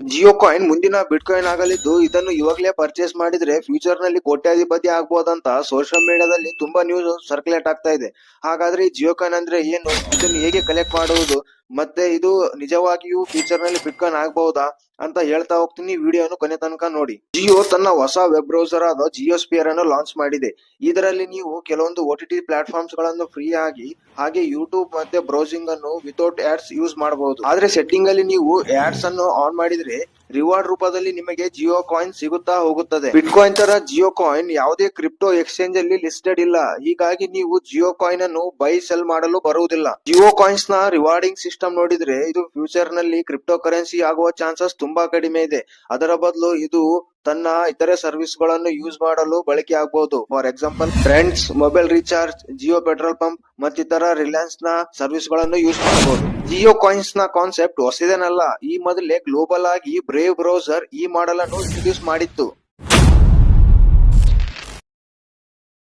Jio coin ಮುಂದಿನ ಬಿಟ್ coin ಆಗಲಿದ್ದು, ಇದನ್ನು ಇವಾಗಲೇ ಪರ್ಚೇಸ್ ಮಾಡಿದ್ರೆ ಫ್ಯೂಚರ್ ನಲ್ಲಿ ಕೋಟ್ಯಾಧಿಪತಿ ಆಗ್ಬೋದಂತ ಸೋಷಿಯಲ್ ಮೀಡಿಯಾದಲ್ಲಿ ತುಂಬಾ ನ್ಯೂಸ್ ಸರ್ಕ್ಯುಲೇಟ್ ಆಗ್ತಾ ಇದೆ. ಹಾಗಾದ್ರೆ ಈ ಜಿಯೋ ಕಾಯಿನ್ ಅಂದ್ರೆ ಏನು, ಇದನ್ನು ಹೇಗೆ ಕಲೆಕ್ಟ್ ಮಾಡುವುದು, ಮತ್ತೆ ಇದು ನಿಜವಾಗಿಯೂ ಫ್ಯೂಚರ್ ನಲ್ಲಿ ಬಿಟ್ ಕಾಯಿನ್ ಆಗಬಹುದಾ ಅಂತ ಹೇಳ್ತಾ ಹೋಗ್ತೀನಿ. ವಿಡಿಯೋನು ಕೊನೆ ತನಕ ನೋಡಿ. ಜಿಯೋ ತನ್ನ ಹೊಸ ವೆಬ್ ಬ್ರೌಸರ್ ಆದ ಜಿಯೋ ಸ್ಪಿಯರ್ ಅನ್ನು ಲಾಂಚ್ ಮಾಡಿದೆ. ಇದರಲ್ಲಿ ನೀವು ಕೆಲವೊಂದು OTT ಪ್ಲಾಟ್ಫಾರ್ಮ್ಸ್ ಗಳನ್ನು ಫ್ರೀ ಆಗಿ, ಹಾಗೆ ಯೂಟ್ಯೂಬ್ ಮತ್ತೆ ಬ್ರೌಸಿಂಗ್ ಅನ್ನು ವಿತೌಟ್ ಆಡ್ಸ್ ಯೂಸ್ ಮಾಡಬಹುದು. ಆದ್ರೆ ಸೆಟ್ಟಿಂಗ್ ಅಲ್ಲಿ ನೀವು ಆಡ್ಸ್ ಅನ್ನು ಆನ್ ಮಾಡಿದ್ರೆ ರಿವಾರ್ಡ್ ರೂಪದಲ್ಲಿ ನಿಮಗೆ ಜಿಯೋ ಕಾಯಿನ್ ಸಿಗುತ್ತಾ ಹೋಗುತ್ತದೆ. ಬಿಟ್ ಕಾಯಿನ್ ತರ ಜಿಯೋ ಕಾಯಿನ್ ಯಾವುದೇ ಕ್ರಿಪ್ಟೋ ಎಕ್ಸ್ಚೇಂಜ್ ಅಲ್ಲಿ ಲಿಸ್ಟೆಡ್ ಇಲ್ಲ. ಹೀಗಾಗಿ ನೀವು ಜಿಯೋ ಕಾಯಿನ್ ಅನ್ನು ಬೈ ಸೆಲ್ ಮಾಡಲು ಬರುವುದಿಲ್ಲ. ಜಿಯೋ ಕಾಯಿನ್ಸ್ ನ ರಿವಾರ್ಡಿಂಗ್ ಸಿಸ್ಟಮ್ ನೋಡಿದ್ರೆ ಇದು ಫ್ಯೂಚರ್ ನಲ್ಲಿ ಕ್ರಿಪ್ಟೋ ಕರೆನ್ಸಿ ಆಗುವ ಚಾನ್ಸಸ್ ತುಂಬಾ ಕಡಿಮೆ ಇದೆ. ಅದರ ಬದಲು ಇದು ತನ್ನ ಇತರೆ ಸರ್ವಿಸ್ ಗಳನ್ನು ಯೂಸ್ ಮಾಡಲು ಬಳಕೆ ಆಗಬಹುದು. For example trends, mobile recharge, Jio petrol pump ಮತ್ತಿತರ ರಿಲಯನ್ಸ್ ನ ಸರ್ವಿಸ್ ಗಳನ್ನು ಯೂಸ್ ಮಾಡಬಹುದು. ಜಿಯೋ ಕಾಯಿನ್ಸ್ ನ ಕಾನ್ಸೆಪ್ಟ್ ಹೊಸದೇನಲ್ಲ. ಈ ಮೊದಲೇ ಗ್ಲೋಬಲ್ ಆಗಿ ಬ್ರೇವ್ ಬ್ರೌಸರ್ ಈ ಮಾಡೆಲ್ ಅನ್ನು ಇಂಟ್ರೊಡ್ಯೂಸ್ ಮಾಡಿತ್ತು.